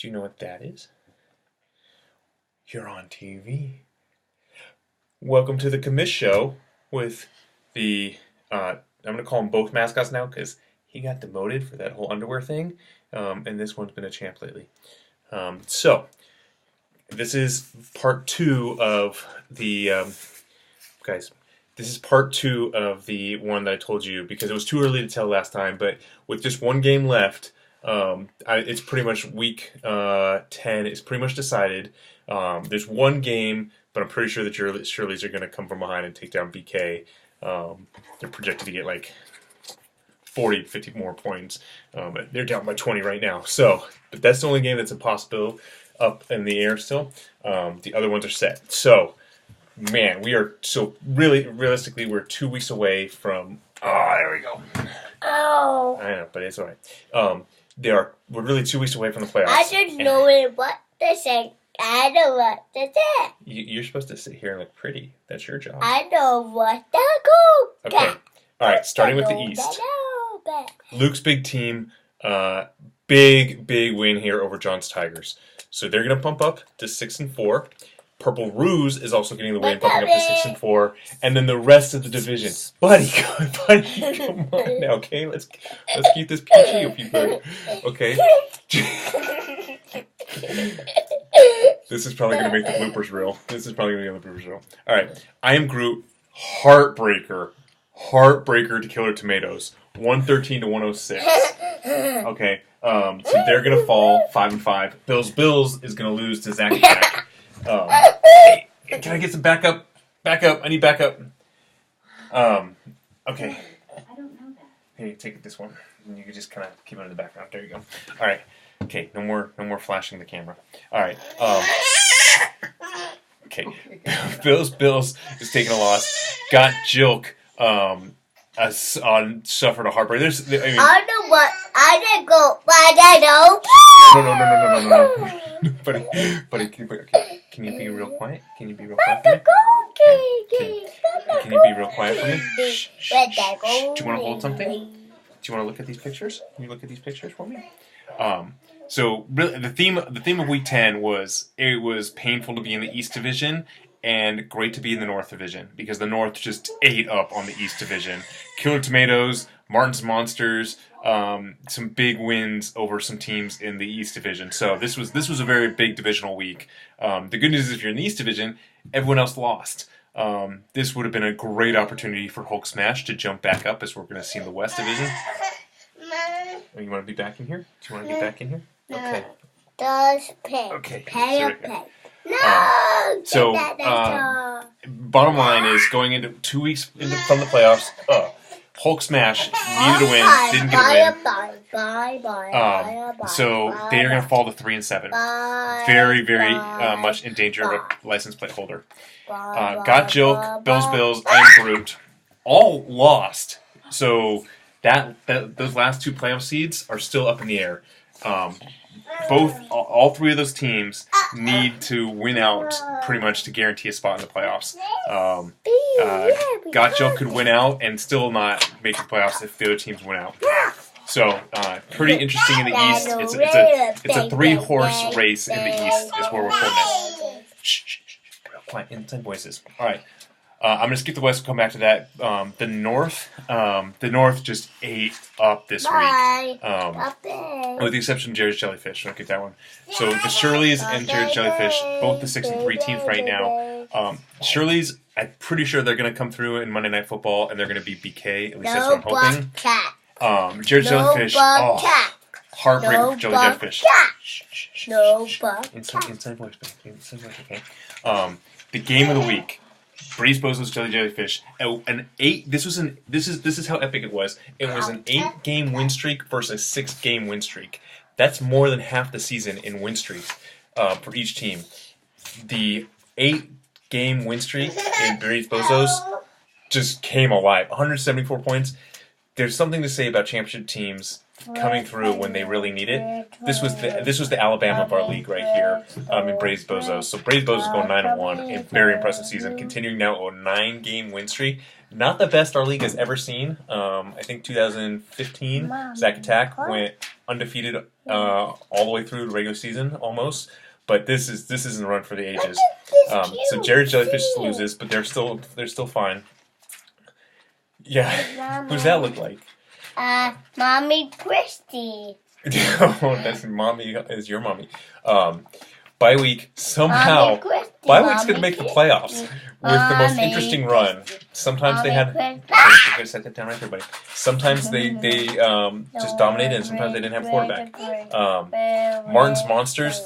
Do you know what that is? You're on TV. Welcome to the Commish Show with the, I'm going to call them both mascots now because he got demoted for that whole underwear thing, and this one's been a champ lately. So, this is part two of the, guys, this is part two of the one that I told you because it was too early to tell last time, but with just one game left, it's pretty much week 10 is pretty much decided. There's one game, but I'm pretty sure the Shirleys are going to come from behind and take down BK. They're projected to get like 40, 50 more points. They're down by 20 right now. So, but that's the only game that's impossible up in the air still. The other ones are set. So, man, we are realistically, we're 2 weeks away from. Oh, there we go. Oh. I know, but it's all right. We're really 2 weeks away from the playoffs. I don't know what to say. I know what to say. You're supposed to sit here and look pretty. That's your job. I know what to go. Okay. All right. Starting with the East. Luke's big team. Big win here over John's Tigers. So they're gonna bump up to 6-4. Purple Ruse is also getting the win, bumping up to 6-4, and then the rest of the division. Buddy, come on now, okay? Let's keep this PG if you could. Okay. This is probably gonna make the bloopers reel. All right, I Am Groot, heartbreaker to Killer Tomatoes, 113 to 106. Okay, so they're gonna fall 5-5. Bills is gonna lose to Zach. Hey, can I get some backup? I need backup. Okay. I don't know that. Hey, take this one. You can just kind of keep it in the background. There you go. All right. Okay. No more flashing the camera. All right. Okay. Bills is taking a loss. Got Jilk. Suffered a heartbreak. I know what. I didn't go. But I know. No. Buddy, can you be real quiet? Can you be real quiet for me? Can you be real quiet for me? Shh. Do you want to hold something? Do you want to look at these pictures? Can you look at these pictures for me? So really, the theme of week 10 was it was painful to be in the East Division and great to be in the North Division because the North just ate up on the East Division. Killer Tomatoes, Martin's Monsters, some big wins over some teams in the East Division. So this was a very big divisional week. The good news is if you're in the East Division, everyone else lost. This would have been a great opportunity for Hulk Smash to jump back up as we're going to see in the West Division. Oh, you want to be back in here? Do you want to get back in here? Okay. Does pay. Okay. Pay. No! So, bottom line is going into 2 weeks from the playoffs, Hulk Smash needed a win, didn't get a win. So they're going to fall to 3-7. Very much in danger of a license plate holder. Got Jilk, Bills, I Am Groot, all lost. So those last two playoff seeds are still up in the air. All three of those teams need to win out pretty much to guarantee a spot in the playoffs. Gotcha could win out and still not make the playoffs if the other teams win out. So, pretty interesting in the East. It's a 3-horse race in the East is where we're putting it. Shh. Real quiet, inside voices. All right. I'm going to skip the West and come back to that. The North just ate up this week. With the exception of Jared's Jellyfish. Look at that one. So the Shirleys and Jared's Jellyfish, both the 6-3 teams right now. Shirleys, I'm pretty sure they're going to come through in Monday Night Football, and they're going to beat BK. At least that's what I'm hoping. Jared's Jellyfish, heartbreak for Jellyfish. Inside voice, okay. The game of the week. Breeze Bozo's Jellyfish. This is how epic it was. It was an 8-game win streak versus a 6-game win streak. That's more than half the season in win streaks for each team. The 8-game win streak in Breeze Bozo's just came alive. 174 points. There's something to say about championship teams coming through when they really need it. This was the Alabama of our league right here in Braves Bozos. So Braves Bozos going 9-1, a very impressive season, continuing now a 9-game win streak. not the best our league has ever seen. I think 2015, Zack Attack went undefeated all the way through the regular season almost. But this isn't a run for the ages. So Jared Jellyfish loses, but they're still fine. Yeah, who's that look like? Mommy Christy. Oh, that's mommy is your mommy. Bye week somehow. Bye week's gonna make the playoffs with the most interesting run. Sometimes they had. I'm gonna set that down right there, buddy. Sometimes they just dominated, and sometimes they didn't have a quarterback. Martin's Monsters.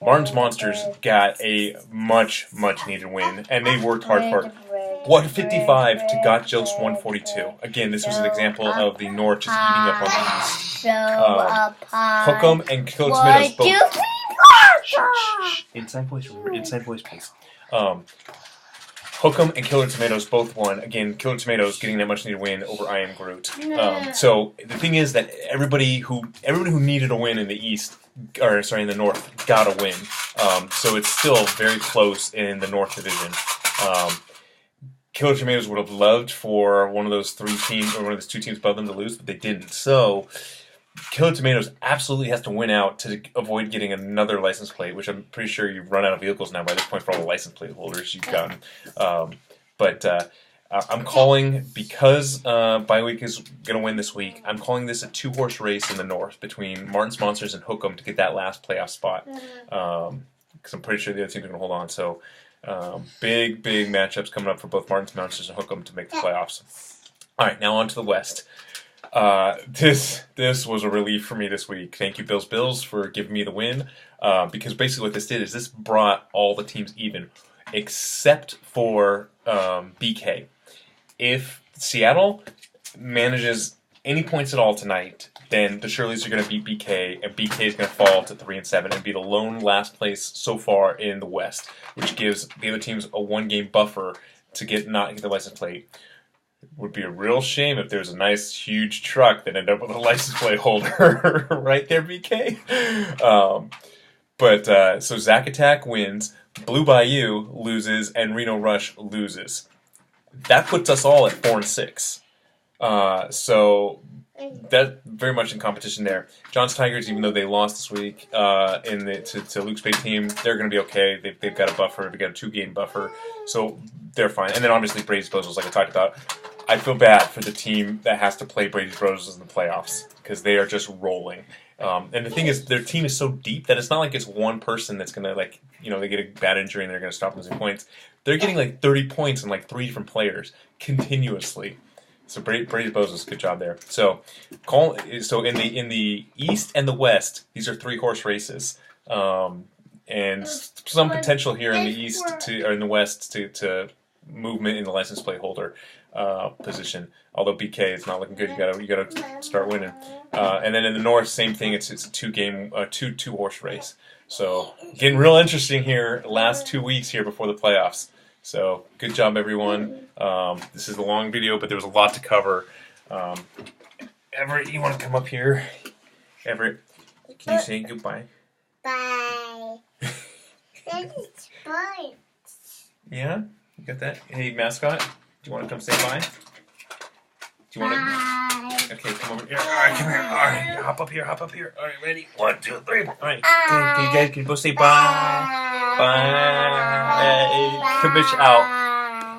Martin's Monsters got a much needed win, and they worked hard for it. 155 to Got Jokes 142. Again, this was an example of the North just eating up on the East. Hook'em and Killer Tomatoes both. Inside voice, please. Hook'em and Killer Tomatoes both won. Again, Killer Tomatoes getting that much needed win over I Am Groot. So the thing is that everybody who needed a win in the East, or sorry, in the North, got a win. So it's still very close in the North Division. Killer Tomatoes would have loved for one of those three teams or one of those two teams above them to lose, but they didn't. So Killer Tomatoes absolutely has to win out to avoid getting another license plate, which I'm pretty sure you've run out of vehicles now by this point for all the license plate holders you've gotten. But I'm calling, because Bye Week is going to win this week, I'm calling this a two-horse race in the North between Martin's Monsters and Hook'em to get that last playoff spot. Because I'm pretty sure the other teams are going to hold on. So big matchups coming up for both Martin's Monsters and Hook'em to make the playoffs. All right, now on to the West. This was a relief for me this week. Thank you, Bills, for giving me the win. Because basically what this did is this brought all the teams even, except for BK. If Seattle manages any points at all tonight, then the Shirleys are going to beat BK, and BK is going to fall to 3-7 and be the lone last place so far in the West, which gives the other teams a one-game buffer to not get the license plate. It would be a real shame if there was a nice, huge truck that ended up with a license plate holder. Right there, BK? So Zack Attack wins, Blue Bayou loses, and Reno Rush loses. That puts us all at 4-6. So that very much in competition there. John's Tigers, even though they lost this week to Luke's Bay team, they're going to be okay. They've got a buffer. They've got a 2-game buffer, so they're fine. And then obviously Brady's Bozos, like I talked about. I feel bad for the team that has to play Brady's Bozos in the playoffs because they are just rolling. And the thing is, their team is so deep that it's not like it's one person that's going to, they get a bad injury and they're going to stop losing points. They're getting 30 points in 3 different players continuously. So Brady's Bozos, good job there. So in the East and the West, these are 3-horse races, and some potential here in the East or in the West to movement in the license plate holder position. Although BK is not looking good, you gotta start winning. And then in the North, same thing. It's a 2-horse race. So getting real interesting here. Last 2 weeks here before the playoffs. So good job, everyone. This is a long video, but there was a lot to cover. Everett, you want to come up here? Everett, can you say goodbye? Bye. That is fun. Yeah, you got that. Hey, mascot, do you want to come say bye? Do you want to? Okay, come over here. All right, come here. All right, hop up here. All right, ready? 1, 2, 3. All right, can you both say bye? Bye. Commish out.